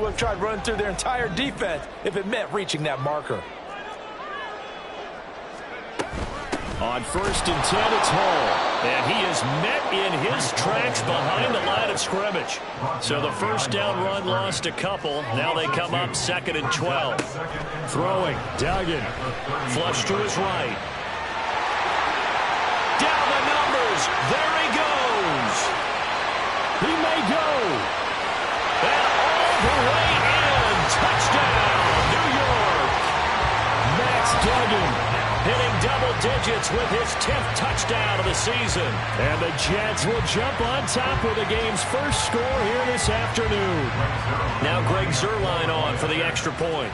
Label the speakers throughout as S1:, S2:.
S1: would have tried running through their entire defense if it meant reaching that marker.
S2: On 1st and 10, it's Hall. And he is met in his tracks behind the line of scrimmage. So the first down run lost a couple. Now they come up 2nd and 12. Throwing, Duggan. Flush to his right. Down the numbers. There he goes. He may go. And all the way in. Touchdown, New York. Max Duggan hitting double digits with his 10th touchdown of the season. And the Jets will jump on top with the game's first score here this afternoon. Now Greg Zuerlein on for the extra point.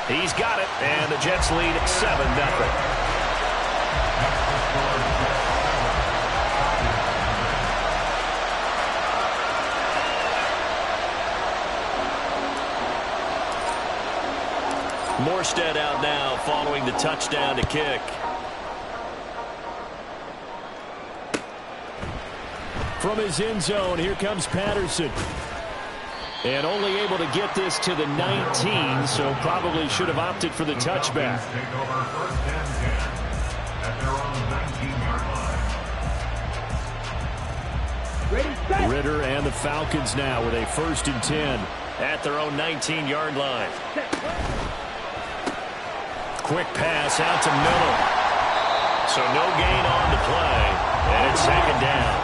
S2: He's got it, and the Jets lead 7-0. Morstead out now following the touchdown to kick. From his end zone, here comes Patterson. And only able to get this to the 19, so probably should have opted for the touchback. Ritter and the Falcons now with a 1st and 10 at their own 19-yard line. Quick pass out to Miller. So no gain on the play. And it's 2nd down.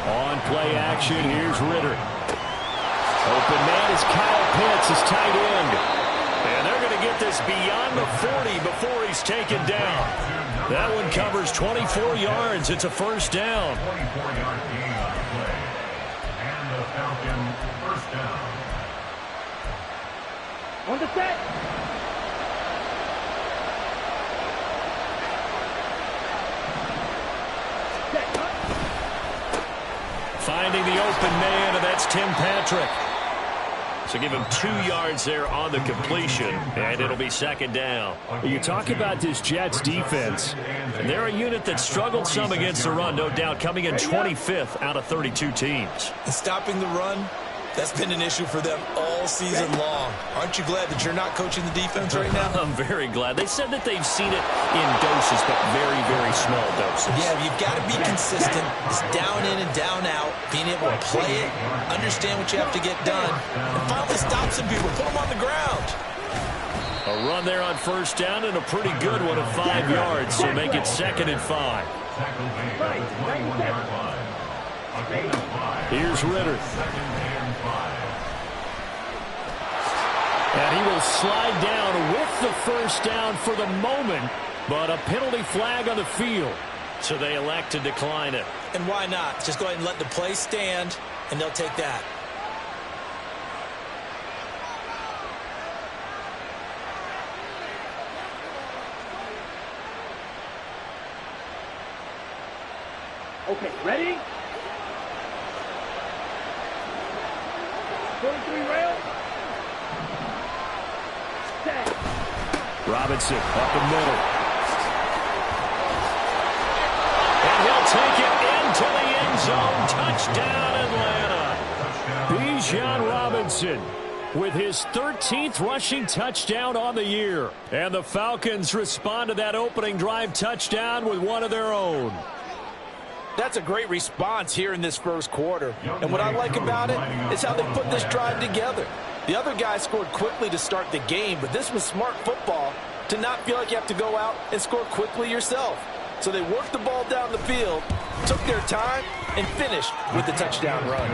S2: On play action, here's Ritter. Open man is Kyle Pitts, his tight end. And they're going to get this beyond the 40 before he's taken down. That one covers 24 yards. It's a 1st down.
S3: 24-yard gain on the play. And the Falcon 1st down.
S4: On the set.
S2: Finding the open man, and that's Tim Patrick. So give him 2 yards there on the completion, and it'll be 2nd down. You talk about this Jets defense. They're a unit that struggled some against the run, no doubt, coming in 25th out of 32 teams.
S1: And stopping the run, that's been an issue for them all season long. Aren't you glad that you're not coaching the defense right now?
S2: I'm very glad. They said that they've seen it in doses, but very, very small doses.
S1: Yeah, you've got to be consistent. It's down in and down out, being able to play it, understand what you have to get done, and finally stop some people, put them on the ground.
S2: A run there on 1st down, and a pretty good one of 5 yards, so make it 2nd and 5. Here's Ritter. And he will slide down with the 1st down for the moment, but a penalty flag on the field. So they elect to decline it.
S1: And why not? Just go ahead and let the play stand, and they'll take that.
S4: Okay, ready? 43 rail. Set.
S2: Robinson up the middle. And he'll take it into the end zone. Touchdown, Atlanta. Bijan Robinson with his 13th rushing touchdown on the year. And the Falcons respond to that opening drive touchdown with one of their own.
S1: That's a great response here in this 1st quarter. And what I like about it is how they put this drive together. The other guy scored quickly to start the game, but this was smart football to not feel like you have to go out and score quickly yourself. So they worked the ball down the field, took their time, and finished with the touchdown run.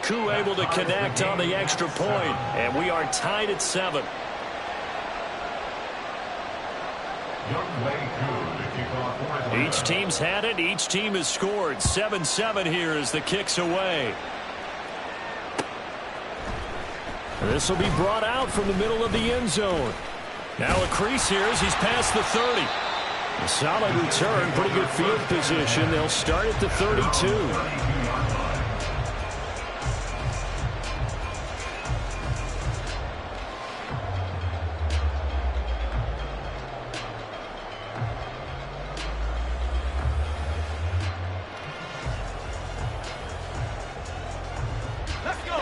S2: Koo able to connect on the extra point, and we are tied at 7. Each team's had it. Each team has scored. 7-7 here as the kick's away. This will be brought out from the middle of the end zone. Now a crease here as he's past the 30. A solid return. Pretty good field position. They'll start at the 32.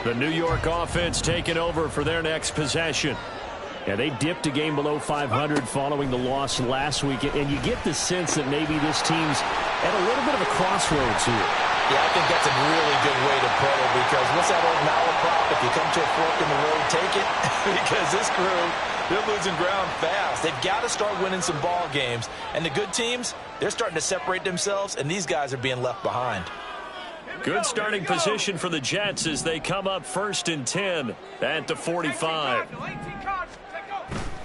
S2: The New York offense taking over for their next possession. Yeah, they dipped a game below 500 following the loss last week, and you get the sense that maybe this team's at a little bit of a crossroads here.
S1: Yeah, I think that's a really good way to put it, because what's that old malaprop? If you come to a fork in the road, take it. Because this crew, they're losing ground fast. They've got to start winning some ball games. And the good teams, they're starting to separate themselves, and these guys are being left behind.
S2: Good starting position for the Jets as they come up 1st and 10 at the 45.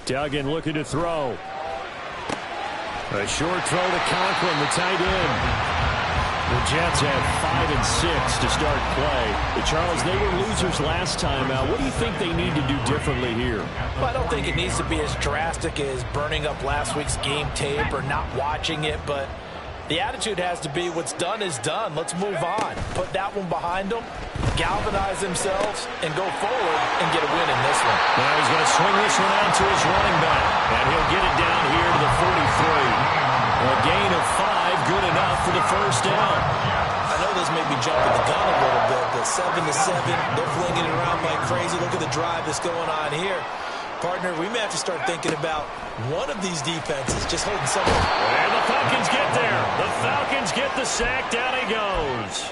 S2: Duggan looking to throw. A short throw to Conklin, the tight end. The Jets have 5 and 6 to start play. Charles, they were losers last time out. What do you think they need to do differently here?
S1: Well, I don't think it needs to be as drastic as burning up last week's game tape or not watching it, but the attitude has to be what's done is done. Let's move on. Put that one behind them, galvanize themselves, and go forward and get a win in this one.
S2: Now he's going to swing this one out to his running back, and he'll get it down here to the 43. A gain of 5, good enough for the first down.
S1: I know this may be jumping the gun a little bit, but 7-7, they're flinging it around like crazy. Look at the drive that's going on here. Partner, we may have to start thinking about one of these defenses just holding something.
S2: And the Falcons get there. The Falcons get the sack. Down he goes.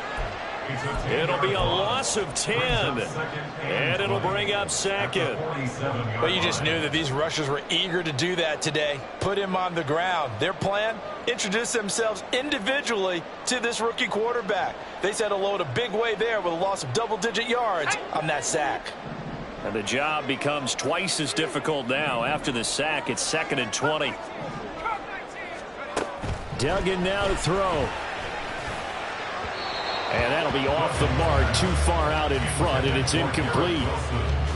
S2: It'll be a loss of 10, and it'll bring up 2nd.
S1: But you just knew that these rushers were eager to do that today. Put him on the ground. Their plan, introduce themselves individually to this rookie quarterback. They said hello to Big Way there with a loss of double-digit yards on that sack.
S2: And the job becomes twice as difficult now. After the sack, it's 2nd and 20. Duggan now to throw. And that'll be off the mark, too far out in front, and it's incomplete.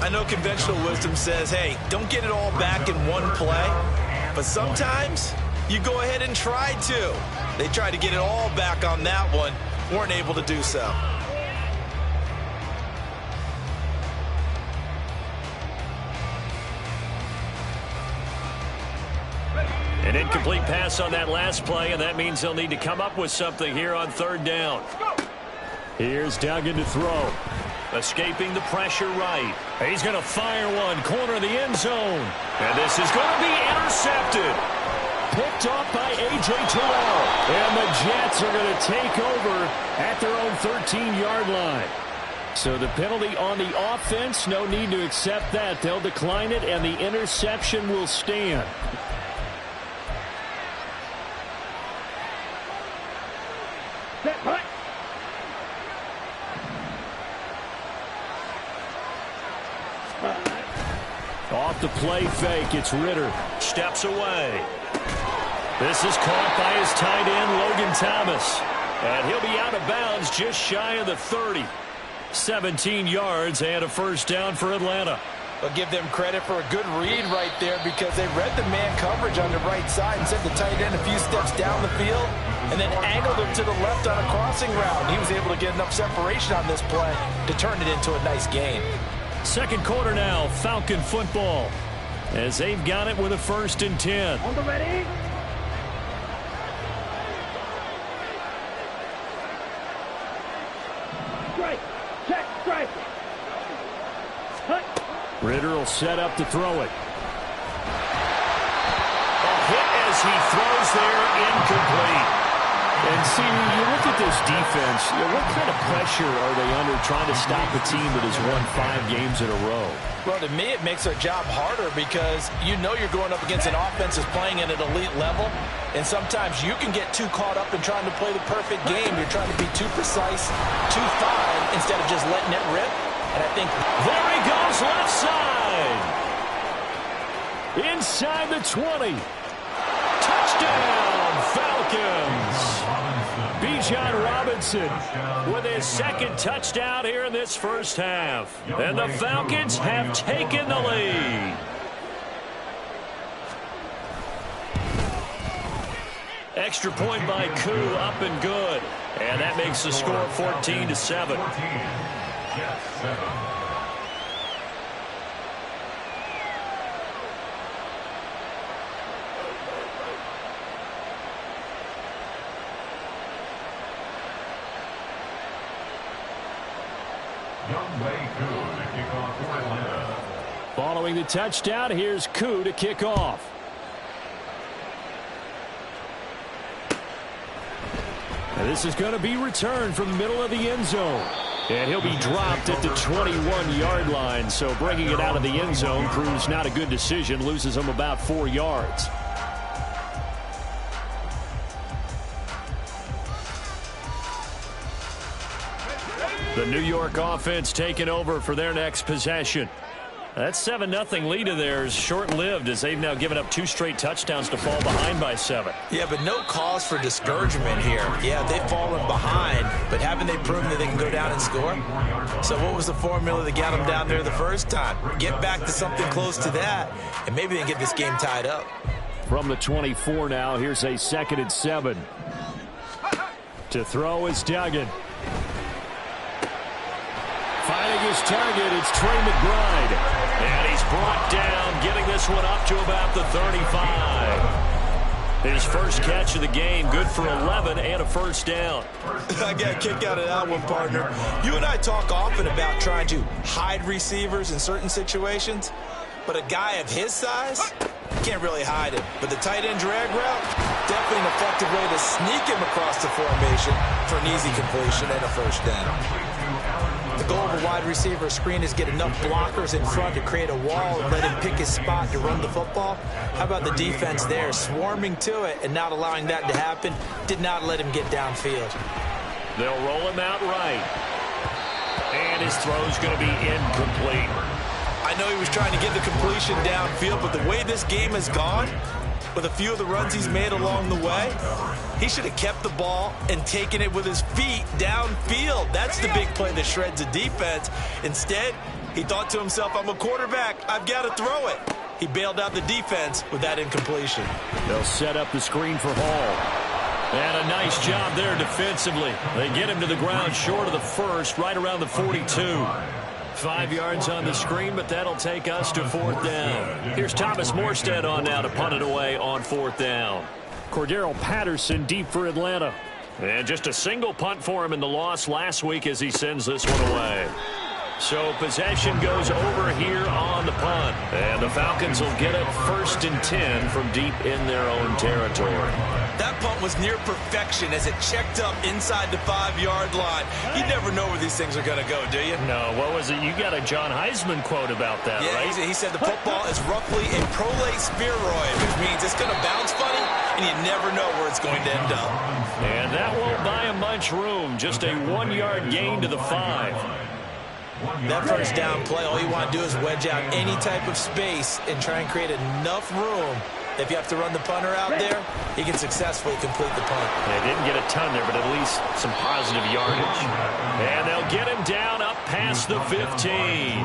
S1: I know conventional wisdom says, hey, don't get it all back in one play. But sometimes you go ahead and try to. They tried to get it all back on that one, weren't able to do so.
S2: An incomplete pass on that last play, and that means they'll need to come up with something here on 3rd down. Here's Duggan to throw. Escaping the pressure right. He's going to fire one, corner of the end zone. And this is going to be intercepted. Picked off by A.J. Terrell. And the Jets are going to take over at their own 13-yard line. So the penalty on the offense, no need to accept that. They'll decline it, and the interception will stand. Off the play fake, it's Ritter. Steps away. This is caught by his tight end, Logan Thomas. And he'll be out of bounds just shy of the 30. 17 yards and a first down for Atlanta.
S1: I'll give them credit for a good read right there, because they read the man coverage on the right side and sent the tight end a few steps down the field and then angled him to the left on a crossing route. He was able to get enough separation on this play to turn it into a nice gain.
S2: Second quarter now, Falcon football, as they've got it with a 1st and 10.
S4: On the ready. Strike. Check. Strike. Cut.
S2: Ritter will set up to throw it. A hit as he throws there, incomplete. And see, you look at this defense, what kind of pressure are they under trying to stop a team that has won 5 games in a row?
S1: Well, to me, it makes their job harder, because you know you're going up against an offense that's playing at an elite level, and sometimes you can get too caught up in trying to play the perfect game. You're trying to be too precise, too fine, instead of just letting it rip. And I think
S2: there he goes, left side. Inside the 20. Touchdown, Falcons. Bijan Robinson with his 2nd touchdown here in this first half. And the Falcons have taken the lead. Extra point by Koo, up and good. And that makes the score 14-7.
S3: Jets 7.
S2: Following the touchdown, here's Koo to kick off. And this is going to be returned from the middle of the end zone. And he'll be dropped at the 21-yard line. So bringing it out of the end zone proves not a good decision. Loses him about 4 yards. The New York offense taking over for their next possession. That 7-0 lead of theirs short-lived as they've now given up 2 straight touchdowns to fall behind by 7.
S1: Yeah, but no cause for discouragement here. Yeah, they've fallen behind, but haven't they proven that they can go down and score? So what was the formula that got them down there the first time? Get back to something close to that, and maybe they can get this game tied up.
S2: From the 24 now, here's a 2nd and 7. To throw is Duggan. Finding his target, it's Trey McBride. And he's brought down, getting this one up to about the 35. His first catch of the game, good for 11 and a first down.
S1: I got a kick out of that one, partner. You and I talk often about trying to hide receivers in certain situations, but a guy of his size can't really hide him. But the tight end drag route, definitely an effective way to sneak him across the formation for an easy completion and a first down. The goal of a wide receiver screen is get enough blockers in front to create a wall and let him pick his spot to run the football. How about the defense there, swarming to it and not allowing that to happen? Did not let him get downfield.
S2: They'll roll him out right. And his throw's going to be incomplete.
S1: I know he was trying to get the completion downfield, but the way this game has gone, with a few of the runs he's made along the way, he should have kept the ball and taken it with his feet downfield. That's the big play that shreds a defense. Instead, he thought to himself, I'm a quarterback, I've got to throw it. He bailed out the defense with that incompletion.
S2: They'll set up the screen for Hall. And a nice job there defensively. They get him to the ground short of the first, right around the 42. 5 yards on the screen, but that'll take us to 4th down. Here's Thomas Morstead on now to punt it away on 4th down. Cordero Patterson deep for Atlanta. And just a single punt for him in the loss last week as he sends this one away. So possession goes over here on the punt. And the Falcons will get it 1st and 10 from deep in their own territory.
S1: That punt was near perfection as it checked up inside the 5-yard line. You never know where these things are going to go, do you?
S2: No, what was it? You got a John Heisman quote about that,
S1: yeah,
S2: right?
S1: He said the football is roughly a prolate spheroid, which means it's going to bounce funny, and you never know where it's going to end up.
S2: And that won't buy him much room. Just a 1-yard gain to the 5.
S1: That first down play, all you want to do is wedge out any type of space and try and create enough room. If you have to run the punter out there, he can successfully complete the punt.
S2: They didn't get a ton there, but at least some positive yardage. And they'll get him down up past the 15.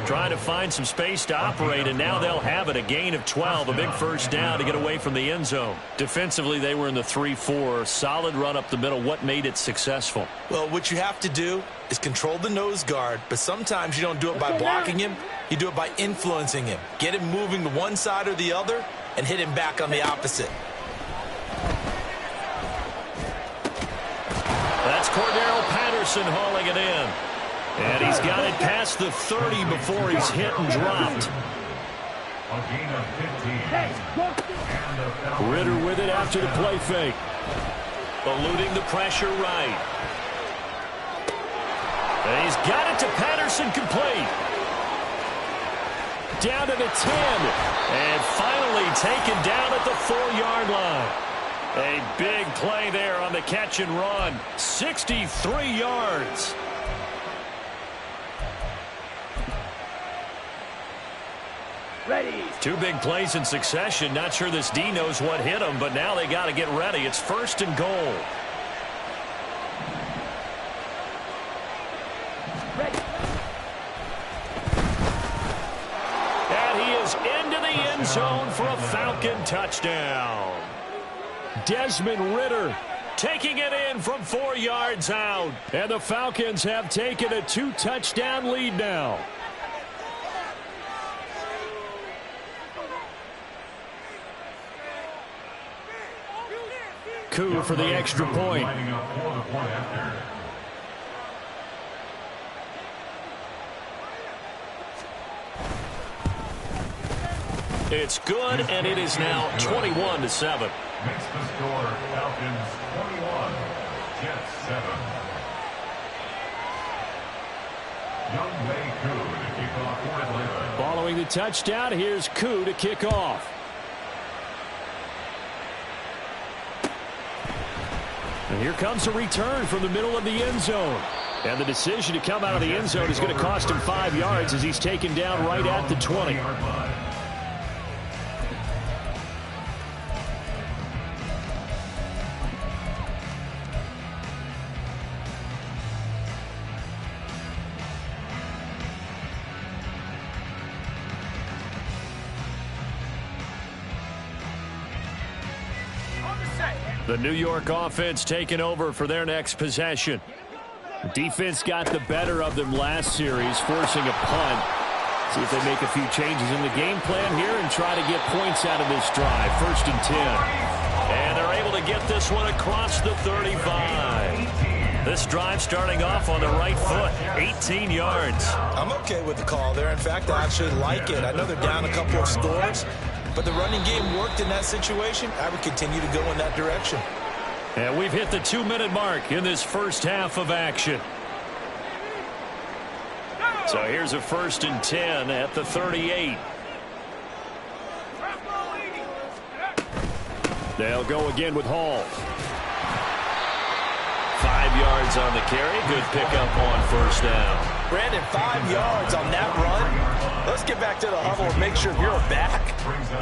S2: Trying to find some space to operate, and now they'll have it. A gain of 12, a big first down to get away from the end zone. Defensively, they were in the 3-4. Solid run up the middle. What made it successful?
S1: Well, what you have to do is control the nose guard, but sometimes you don't do it by blocking him. You do it by influencing him. Get him moving to one side or the other and hit him back on the opposite.
S2: That's Cordero Patterson hauling it in. And he's got it past the 30 before he's hit and dropped. Ritter with it after the play fake. Eluding the pressure right. And he's got it to Patterson complete. Down to the 10. And finally taken down at the 4-yard line. A big play there on the catch and run. 63 yards.
S4: Ready.
S2: 2 big plays in succession. Not sure this D knows what hit him, but now they got to get ready. It's 1st and goal.
S4: Ready.
S2: And he is into the end zone for a Falcon touchdown. Desmond Ritter taking it in from 4 yards out. And the Falcons have taken a 2-touchdown lead now. Koo for the extra point. It's good, and it is now 21-7.
S3: Makes the score Falcons 21, Jets 7. Young Wei Koo to kick off for Atlanta.
S2: Following the touchdown, here's Koo to kick off. And here comes a return from the middle of the end zone. And the decision to come out of the end zone is going to cost him 5 yards as he's taken down right at the 20. The New York offense taking over for their next possession. Defense got the better of them last series, forcing a punt. See if they make a few changes in the game plan here and try to get points out of this drive. 1st and 10. And they're able to get this one across the 35. This drive starting off on the right foot, 18 yards.
S1: I'm okay with the call there. In fact, I actually like it. I know they're down a couple of scores, but the running game worked in that situation. I would continue to go in that direction.
S2: And we've hit the 2-minute mark in this first half of action. So here's a 1st and 10 at the 38. They'll go again with Hall. 5 yards on the carry. Good pickup on 1st down.
S1: Brandon, 5 yards on that run. Let's get back to the huddle and make sure if you're a back,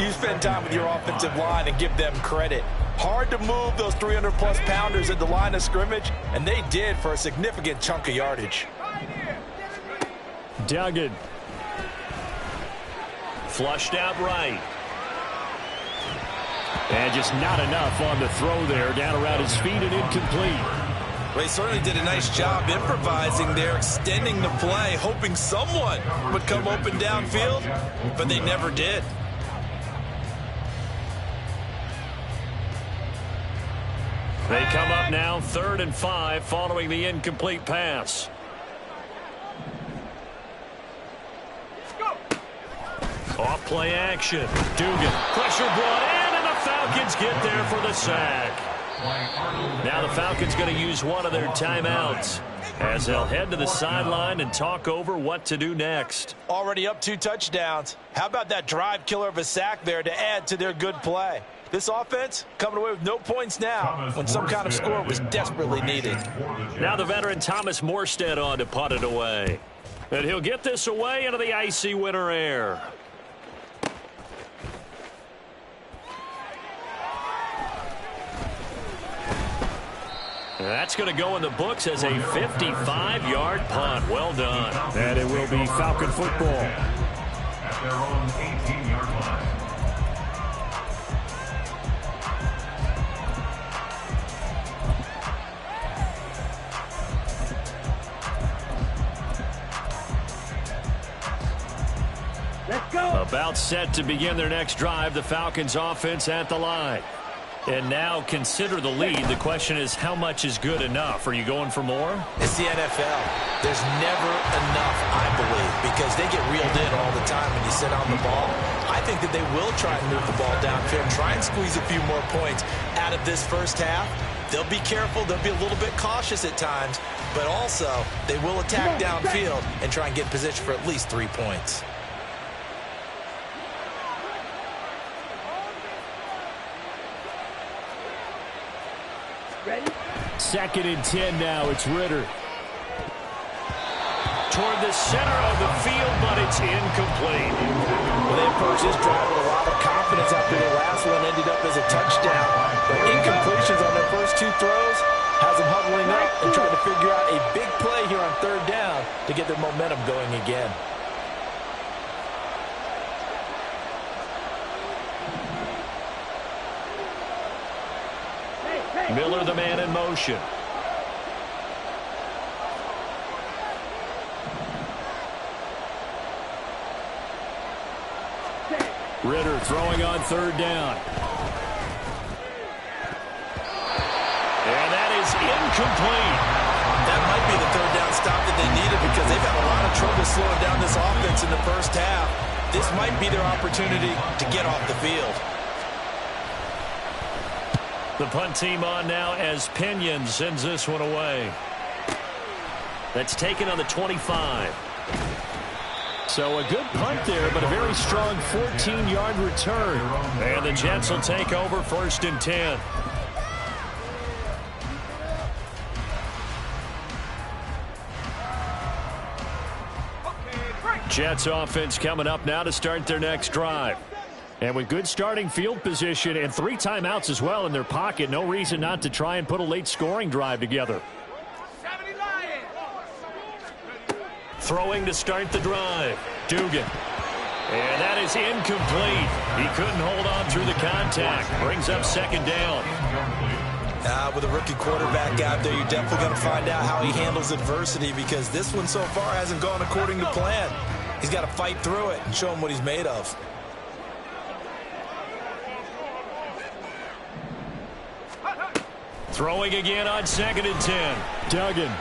S1: you spend time with your offensive line and give them credit. Hard to move those 300-plus pounders at the line of scrimmage, and they did for a significant chunk of yardage.
S2: Duggan. Flushed out right. And just not enough on the throw there. Down around his feet and incomplete.
S1: Well, he certainly did a nice job improvising there, extending the play, hoping someone would come open downfield, but they never did.
S2: They come up now 3rd and 5 following the incomplete pass. Off play action. Dugan. Pressure brought in, and the Falcons get there for the sack. Now the Falcons going to use one of their timeouts as they'll head to the sideline and talk over what to do next.
S1: Already up 2 touchdowns. How about that drive killer of a sack there to add to their good play? This offense coming away with no points now when some kind of score was desperately needed.
S2: Now the veteran Thomas Morstead on to punt it away. And he'll get this away into the icy winter air. That's going to go in the books as a 55-yard punt. Well done. And it will be Falcon football.
S3: At their own 18-yard line.
S4: Let's go.
S2: About set to begin their next drive. The Falcons offense at the line. And now consider the lead. The question is, how much is good enough? Are you going for more?
S1: It's the NFL. There's never enough, I believe, because they get reeled in all the time when you sit on the ball. I think that they will try and move the ball downfield, try and squeeze a few more points out of this first half. They'll be careful. They'll be a little bit cautious at times, but also they will attack downfield and try and get in position for at least 3 points.
S4: Ready?
S2: 2nd and 10 now. It's Ritter. Toward the center of the field, but it's incomplete.
S1: Well, they approached this drive with a lot of confidence after the last one ended up as a touchdown. But incompletions on their first 2 throws has them huddling up and trying to figure out a big play here on 3rd down to get their momentum going again.
S2: Miller, the man in motion. Ritter throwing on 3rd down. And that is incomplete.
S1: That might be the 3rd down stop that they needed because they've had a lot of trouble slowing down this offense in the first half. This might be their opportunity to get off the field.
S2: The punt team on now as Pinion sends this one away. That's taken on the 25. So a good punt there, but a very strong 14-yard return. And the Jets will take over 1st and 10. Jets offense coming up now to start their next drive. And with good starting field position and 3 timeouts as well in their pocket, no reason not to try and put a late scoring drive together. Throwing to start the drive. Dugan. And that is incomplete. He couldn't hold on through the contact. Brings up 2nd down.
S1: With a rookie quarterback out there, you're definitely going to find out how he handles adversity, because this one so far hasn't gone according to plan. He's got to fight through it and show him what he's made of.
S2: Throwing again on 2nd and 10. Duggan.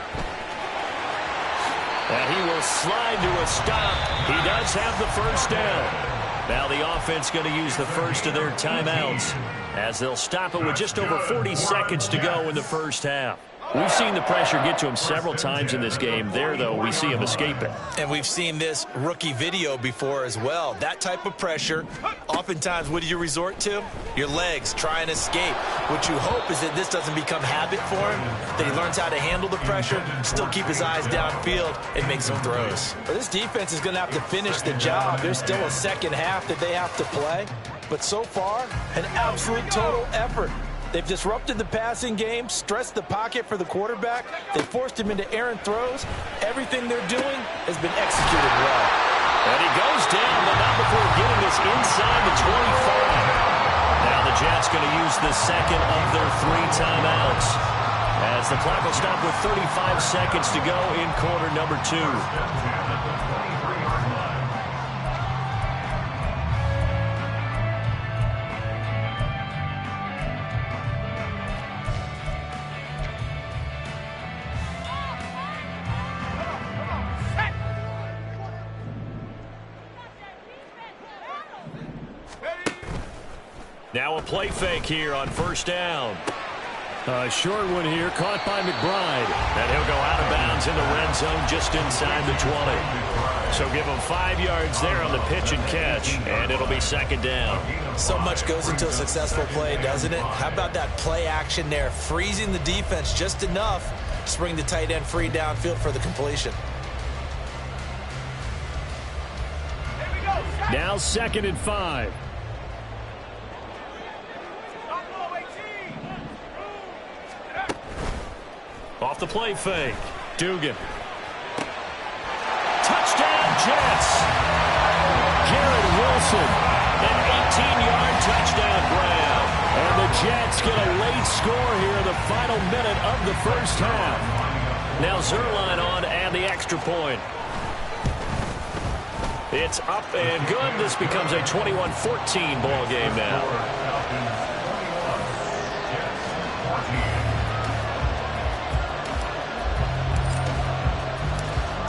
S2: And he will slide to a stop. He does have the 1st down. Now the offense going to use the first of their timeouts as they'll stop it with just over 40 seconds to go in the 1st half. We've seen the pressure get to him several times in this game. There, though, we see him escaping.
S1: And we've seen this rookie video before as well. That type of pressure, oftentimes, what do you resort to? Your legs, try and escape. What you hope is that this doesn't become habit for him, that he learns how to handle the pressure, still keep his eyes downfield, and make some throws. Well, this defense is going to have to finish the job. There's still a 2nd half that they have to play. But so far, an absolute total effort. They've disrupted the passing game, stressed the pocket for the quarterback. They forced him into errant throws. Everything they're doing has been executed well.
S2: And he goes down, but not before getting this inside the 25. Now the Jets going to use the 2nd of their 3 timeouts, as the clock will stop with 35 seconds to go in quarter number 2. Now a play fake here on 1st down. A short one here, caught by McBride. And he'll go out of bounds in the red zone just inside the 20. So give him 5 yards there on the pitch and catch, and it'll be 2nd down.
S1: So much goes into a successful play, doesn't it? How about that play action there, freezing the defense just enough to bring the tight end free downfield for the completion.
S2: Now 2nd and 5. Off the play fake. Dugan. Touchdown, Jets. Jared Wilson. An 18-yard touchdown grab. And the Jets get a late score here in the final minute of the 1st half. Now Zerline on and the extra point. It's up and good. This becomes a 21-14 ball game now.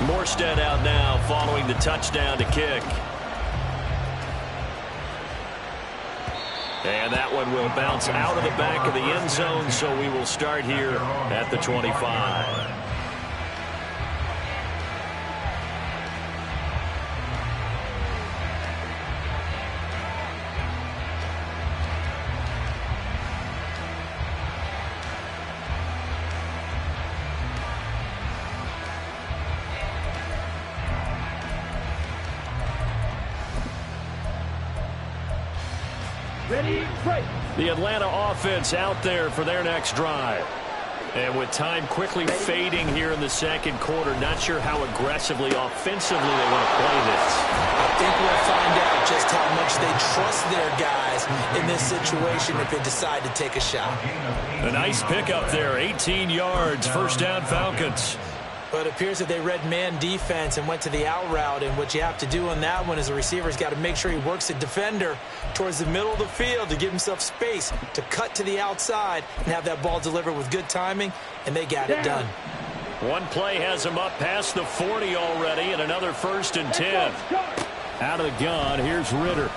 S2: Morstead out now following the touchdown to kick. And that one will bounce out of the back of the end zone, so we will start here at the 25. The Atlanta offense out there for their next drive. And with time quickly fading here in the 2nd quarter, not sure how aggressively, offensively they want to play this.
S1: I think we'll find out just how much they trust their guys in this situation if they decide to take a shot.
S2: A nice pickup there, 18 yards, 1st down Falcons.
S1: But it appears that they read man defense and went to the out route. And what you have to do on that one is the receiver's got to make sure he works the defender towards the middle of the field to give himself space to cut to the outside and have that ball delivered with good timing, and they got it done.
S2: One play has him up past the 40 already, and another 1st and 10. Out of the gun, here's Ritter.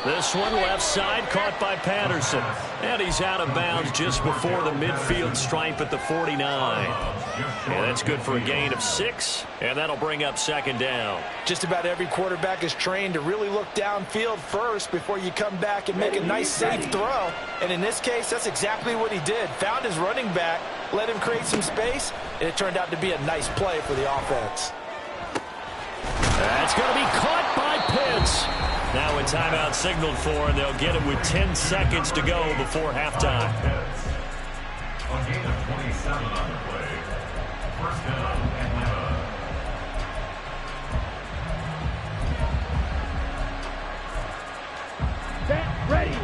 S2: This one left side, caught by Patterson. And he's out of bounds just before the midfield stripe at the 49. And that's good for a gain of 6, and that'll bring up second down.
S1: Just about every quarterback is trained to really look downfield first before you come back and make a nice, safe throw. And in this case, that's exactly what he did. Found his running back, let him create some space, and it turned out to be a nice play for the offense.
S2: That's going to be caught by Pitts. Now a timeout signaled for, and they'll get it with 10 seconds to go before halftime.
S3: A gain of 27 on the play. First down, Atlanta.
S4: Set, ready.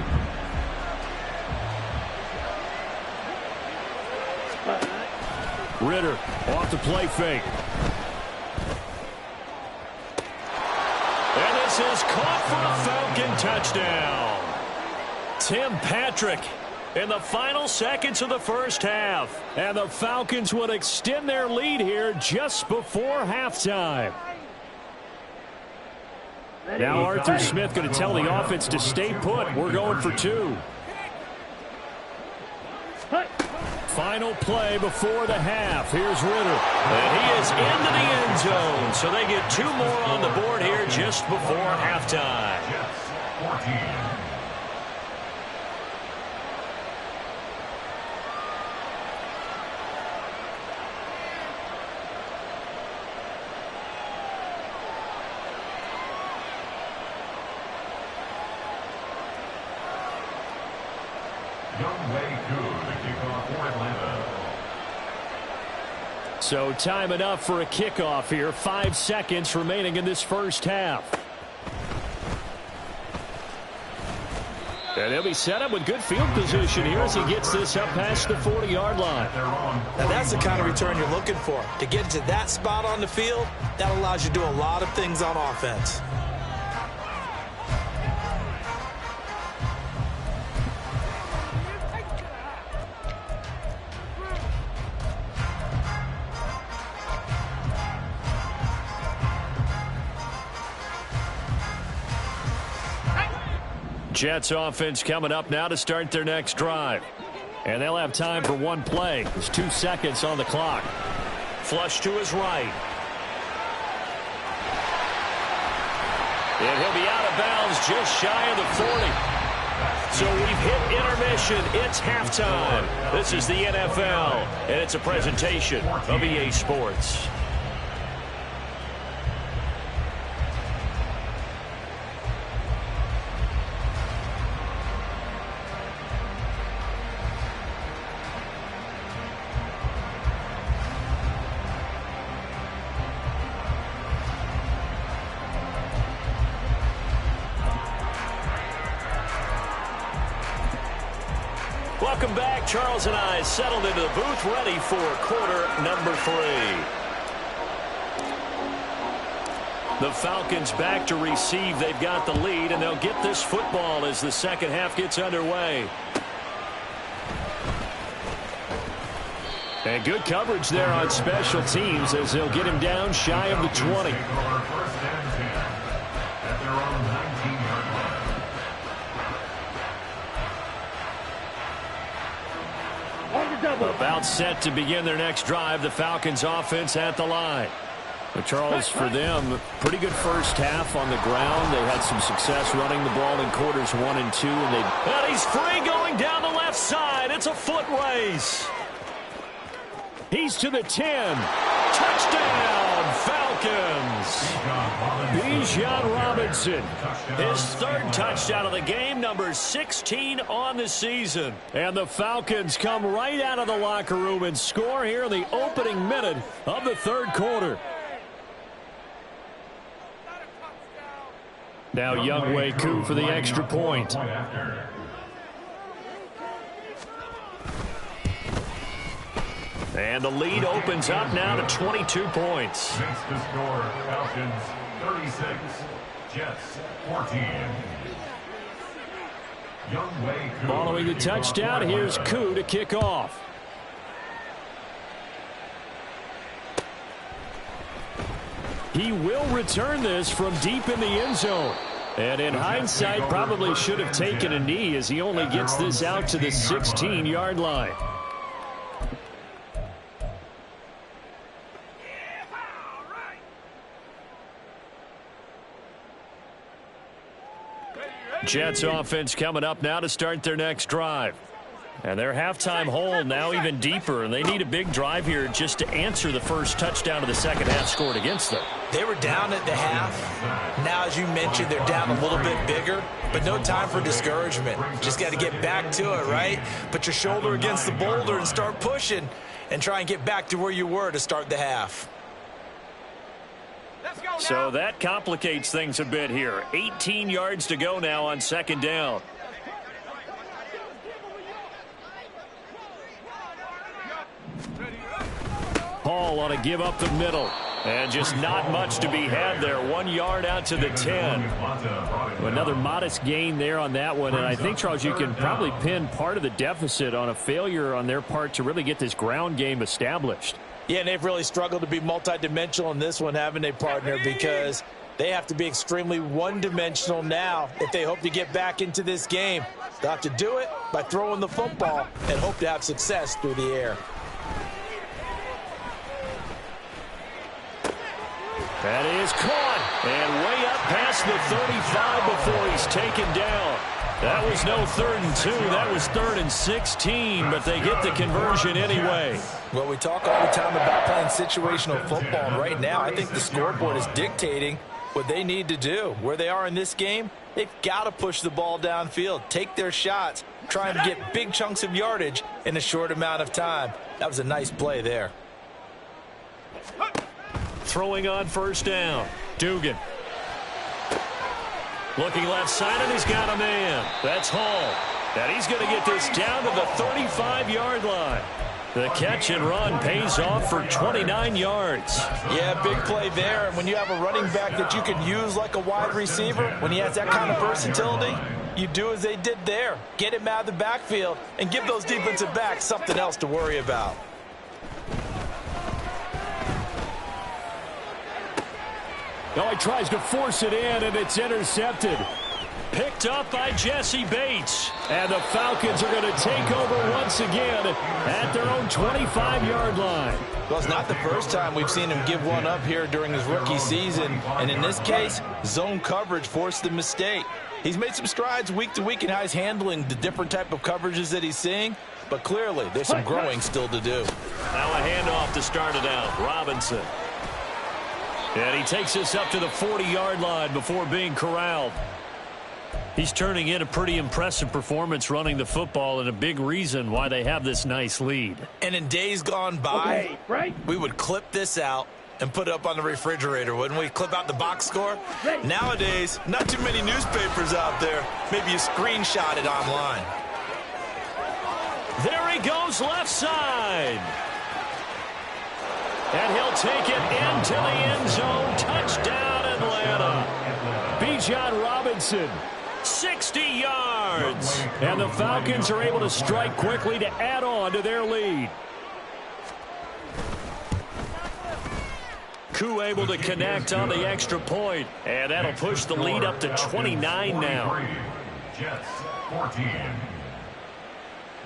S2: Ritter off the play fake. And this is caught for a Falcon touchdown. Tim Patrick in the final seconds of the first half. And the Falcons would extend their lead here just before halftime. Now Arthur Smith going to tell the offense to stay put. We're going for 2. Final play before the half. Here's Ritter. And he is into the end zone. So they get 2 more on the board here just before halftime.
S3: Jets, 14.
S2: So time enough for a kickoff here. 5 seconds remaining in this first half. And he'll be set up with good field position here as he gets this up past the 40-yard line.
S1: Now that's the kind of return you're looking for. To get to that spot on the field, that allows you to do a lot of things on offense.
S2: Jets offense coming up now to start their next drive. And they'll have time for 1 play. There's 2 seconds on the clock. Flush to his right. And he'll be out of bounds just shy of the 40. So we've hit intermission. It's halftime. This is the NFL, and it's a presentation of EA Sports. Welcome back. Charles and I settled into the booth, ready for quarter number 3. The Falcons back to receive. They've got the lead, and they'll get this football as the second half gets underway. And good coverage there on special teams as they'll get him down shy of the 20. About set to begin their next drive. The Falcons offense at the line. But Charles, for them, pretty good first half on the ground. They had some success running the ball in quarters 1 and 2. And he's free going down the left side. It's a foot race. He's to the 10. Touchdown, Falcons. Bijan Robinson. His 3rd touchdown of the game, number 16 on the season. And the Falcons come right out of the locker room and score here in the opening minute of the 3rd quarter. Now Younghoe Koo for the extra point. And the lead opens up now to 22 points.
S3: Makes the score, Falcons 36, Jets 14. Younghoe Koo.
S2: Following the touchdown, here's Koo to kick off. He will return this from deep in the end zone. And in hindsight, probably should have taken a knee as he only gets this out to the 16-yard line. Jets offense coming up now to start their next drive. And their halftime hole now even deeper, and they need a big drive here just to answer the first touchdown of the second half scored against them.
S1: They were down at the half. Now, as you mentioned, they're down a little bit bigger, but no time for discouragement. Just got to get back to it, right? Put your shoulder against the boulder and start pushing and try and get back to where you were to start the half.
S2: So that complicates things a bit here. 18 yards to go now on second down. Hall ought to give up the middle. And just not much to be had there. 1 yard out to the 10. Another modest gain there on that one. And I think, Charles, you can probably pin part of the deficit on a failure on their part to really get this ground game established.
S1: Yeah, and they've really struggled to be multidimensional in this one, haven't they, partner? Because they have to be extremely one-dimensional now if they hope to get back into this game. They'll have to do it by throwing the football and hope to have success through the air.
S2: That is caught, and way up past the 35 before he's taken down. That was no 3rd and 2. That was 3rd and 16, but they get the conversion anyway.
S1: Well, we talk all the time about playing situational football, and right now I think the scoreboard is dictating what they need to do. Where they are in this game, they've got to push the ball downfield, take their shots, try and get big chunks of yardage in a short amount of time. That was a nice play there.
S2: Throwing on first down. Dugan. Looking left side, and he's got a man. That's Hall. And he's going to get this down to the 35-yard line. The catch and run pays off for 29 yards.
S1: Yeah, big play there. And when you have a running back that you can use like a wide receiver, when he has that kind of versatility, you do as they did there. Get him out of the backfield and give those defensive backs something else to worry about.
S2: Now he tries to force it in, and it's intercepted. Picked up by Jesse Bates. And the Falcons are going to take over once again at their own 25-yard line.
S1: Well, it's not the first time we've seen him give one up here during his rookie season. And in this case, zone coverage forced the mistake. He's made some strides week to week in how he's handling the different type of coverages that he's seeing. But clearly, there's some growing still to do.
S2: Now a handoff to start it out. Robinson. And he takes this up to the 40-yard line before being corralled. He's turning in a pretty impressive performance running the football, and a big reason why they have this nice lead.
S1: And in days gone by, we would clip this out and put it up on the refrigerator, wouldn't we? Clip out the box score. Nowadays, not too many newspapers out there. Maybe you screenshot it online.
S2: There he goes left side. And he'll take it into the end zone. Touchdown, Atlanta. Bijan Robinson, 60 yards. And the Falcons are able to strike quickly to add on to their lead. Koo able to connect on the extra point. And that'll push the lead up to 29 now.
S3: Jets 14.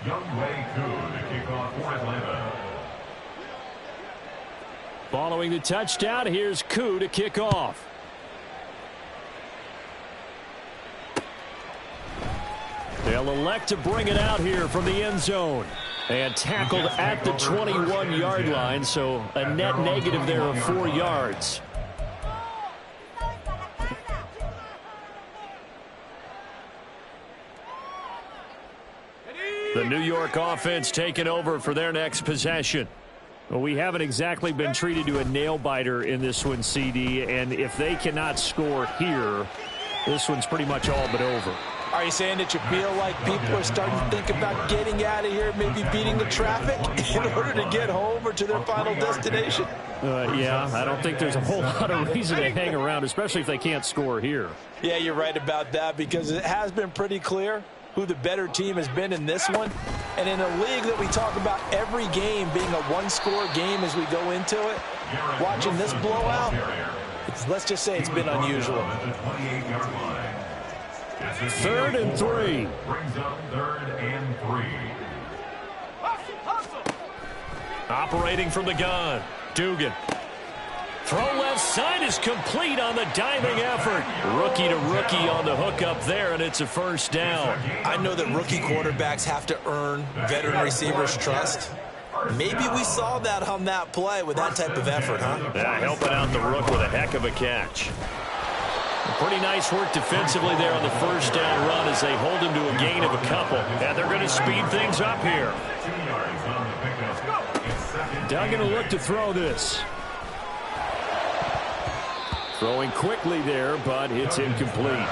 S3: Younghoe Koo to kick off for Atlanta.
S2: Following the touchdown, here's Koo to kick off. They'll elect to bring it out here from the end zone. And tackled at the 21-yard line, so a net negative there of 4 yards. The New York offense taking over for their next possession. Well, we haven't exactly been treated to a nail-biter in this one, CD, and if they cannot score here, this one's pretty much all but over.
S1: Are you saying that you feel like people are starting to think about getting out of here, maybe beating the traffic in order to get home or to their final destination?
S2: Yeah, I don't think there's a whole lot of reason to hang around, especially if they can't score here.
S1: Yeah, you're right about that, because it has been pretty clear who the better team has been in this one. And in a league that we talk about every game being a one-score game as we go into it, watching this blowout, Let's just say it's been unusual.
S2: 3rd and 3.
S3: Brings up 3rd and 3.
S2: Operating from the gun. Dugan. Throw left side is complete on the diving effort. Rookie to rookie on the hook up there, and it's a first down.
S1: I know that rookie quarterbacks have to earn veteran receivers' trust. Maybe we saw that on that play with that type of effort, huh?
S2: Yeah, helping out the rook with a heck of a catch. Pretty nice work defensively there on the first down run as they hold him to a gain of a couple. And they're going to speed things up here. Duggan will look to throw this. Throwing quickly there, but it's incomplete.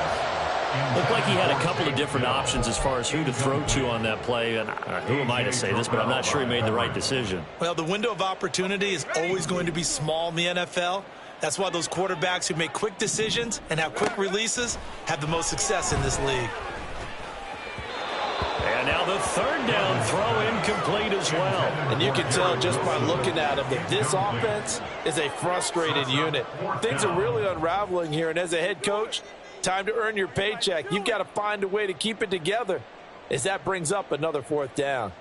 S2: Looked like he had a couple of different options as far as who to throw to on that play. And who am I to say this, but I'm not sure he made the right decision.
S1: Well, the window of opportunity is always going to be small in the NFL. That's why those quarterbacks who make quick decisions and have quick releases have the most success in this league.
S2: And now the 3rd down throw incomplete as well.
S1: And you can tell just by looking at him that this offense is a frustrated unit. Things are really unraveling here, and as a head coach, time to earn your paycheck. You've got to find a way to keep it together as that brings up another 4th down.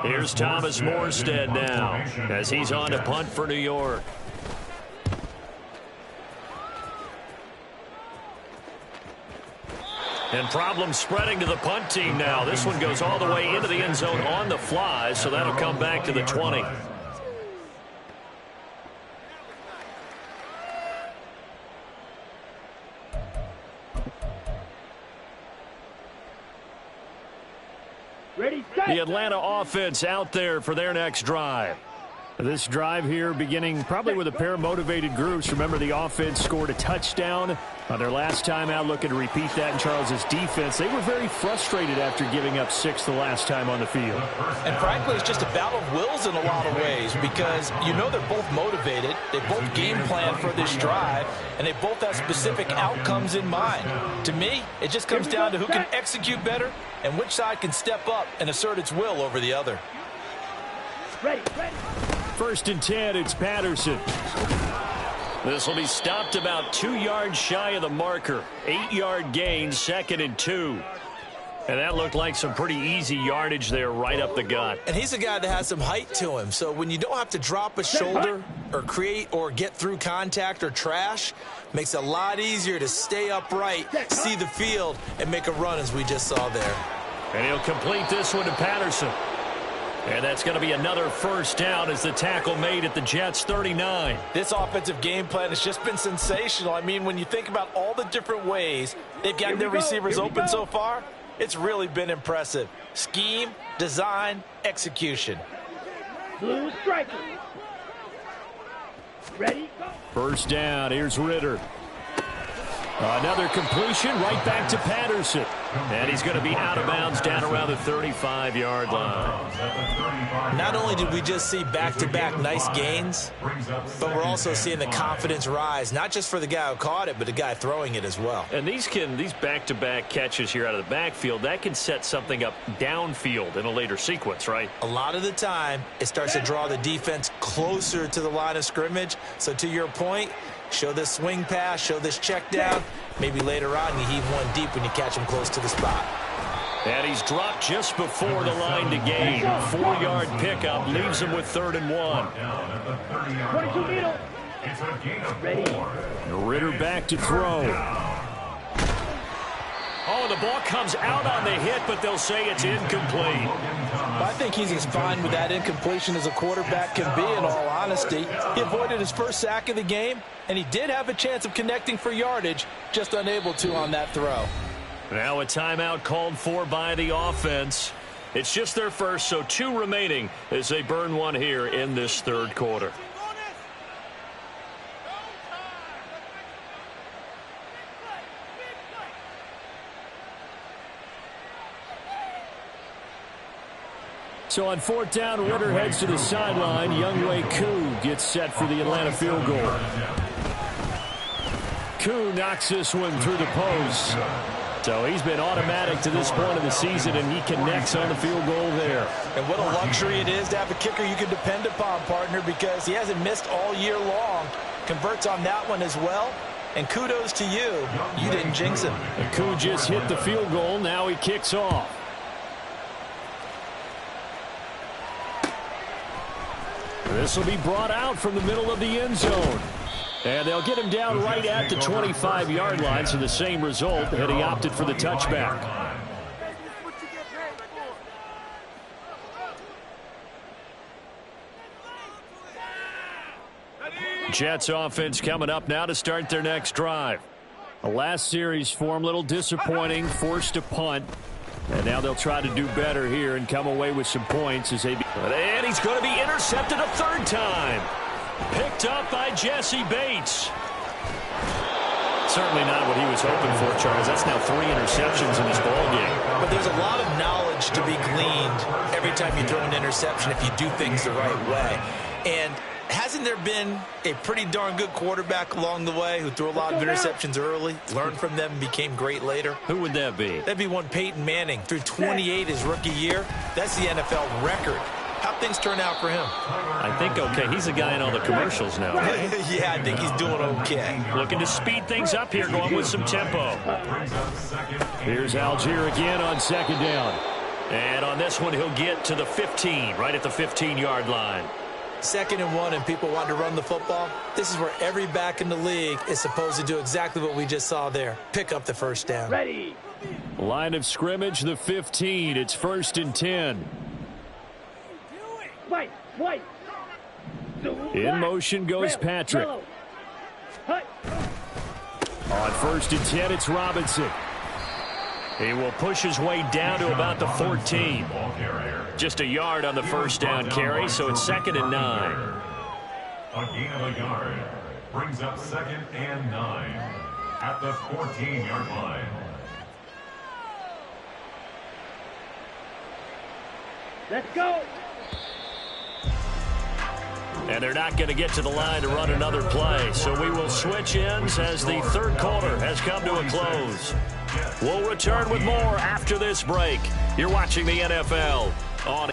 S2: Here's Thomas Morstead now as he's on to punt for New York. And problems spreading to the punt team now. This one goes all the way into the end zone on the fly, so that'll come back to the 20.
S4: Ready, set.
S2: The Atlanta offense out there for their next drive. This drive here beginning probably with a pair of motivated groups. Remember, the offense scored a touchdown on their last time out, looking to repeat that in Charles's defense. They were very frustrated after giving up 6 the last time on the field.
S1: And frankly, it's just a battle of wills in a lot of ways because you know they're both motivated. They both game plan for this drive, and they both have specific outcomes in mind. To me, it just comes down to who can execute better and which side can step up and assert its will over the other.
S4: Ready, ready.
S2: 1st and 10, it's Patterson. This will be stopped about 2 yards shy of the marker. 8-yard gain, 2nd and 2. And that looked like some pretty easy yardage there right up the gut.
S1: And he's a guy that has some height to him. So when you don't have to drop a shoulder or create or get through contact or trash, makes it a lot easier to stay upright, see the field, and make a run as we just saw there.
S2: And he'll complete this one to Patterson. And that's going to be another first down as the tackle made at the Jets' 39.
S1: This offensive game plan has just been sensational. I mean, when you think about all the different ways they've gotten their receivers open so far, it's really been impressive. Scheme, design, execution.
S4: Blue striker. Ready, go.
S2: First down, here's Ritter. Another completion right back to Patterson. And he's going to be out of bounds down around the 35-yard line.
S1: Not only did we just see back-to-back nice gains, but we're also seeing the confidence rise, not just for the guy who caught it, but the guy throwing it as well.
S2: And these back-to-back catches here out of the backfield, that can set something up downfield in a later sequence, right?
S1: A lot of the time, it starts to draw the defense closer to the line of scrimmage. So to your point, show this swing pass, show this check down. Maybe later on you heave one deep when you catch him close to the spot.
S2: And he's dropped just before the line to gain. 4-yard pickup leaves him with 3rd and 1.
S4: 22 middle.
S3: Ready.
S2: Ritter back to throw. Oh, the ball comes out on the hit, but they'll say it's incomplete.
S1: I think he's as fine with that incompletion as a quarterback can be, in all honesty. He avoided his first sack of the game, and he did have a chance of connecting for yardage, just unable to on that throw.
S2: Now a timeout called for by the offense. It's just their first, so 2 remaining as they burn one here in this 3rd quarter. So on 4th down, Ritter heads to the sideline. Younghoe Koo gets set for the Atlanta field goal. Koo knocks this one through the post. So he's been automatic to this point of the season, and he connects on the field goal there.
S1: And what a luxury it is to have a kicker you can depend upon, partner, because he hasn't missed all year long. converts on that one as well. And kudos to you. You didn't jinx him.
S2: Aku just hit the field goal. Now he kicks off. This will be brought out from the middle of the end zone. And they'll get him down right at the 25-yard line, so the same result, and he opted for the touchback. Jets offense coming up now to start their next drive. The last series for him, a little disappointing, forced a punt. And now they'll try to do better here and come away with some points as they... And he's going to be intercepted a third time. Picked up by Jesse Bates. Certainly not what he was hoping for, Charles. That's now 3 interceptions in this ballgame.
S1: But there's a lot of knowledge to be gleaned every time you throw an interception if you do things the right way. And hasn't there been a pretty darn good quarterback along the way who threw a lot of interceptions early, learned from them, and became great later?
S2: Who would that be?
S1: That'd be one Peyton Manning. Threw 28 his rookie year. That's the NFL record. How'd things turn out for him?
S2: I think okay. He's the guy in all the commercials now, right?
S1: Yeah, I think he's doing okay.
S2: Looking to speed things up here, going with some tempo. Here's Algier again on second down. And on this one, he'll get to the 15, right at the 15-yard line.
S1: 2nd and 1, and people want to run the football. This is where every back in the league is supposed to do exactly what we just saw there. Pick up the first down.
S4: Ready.
S2: Line of scrimmage, the 15. It's 1st and 10.
S4: White.
S2: In motion goes Patrick. On 1st and 10, it's Robinson. He will push his way down to about the 14. Just a yard on the first down carry, so it's 2nd and 9.
S3: A gain of a yard brings up 2nd and 9 at the 14-yard line.
S4: Let's go.
S2: And they're not going to get to the line to run another play, so we will switch ends as the third quarter has come to a close. We'll return with more after this break. You're watching the NFL on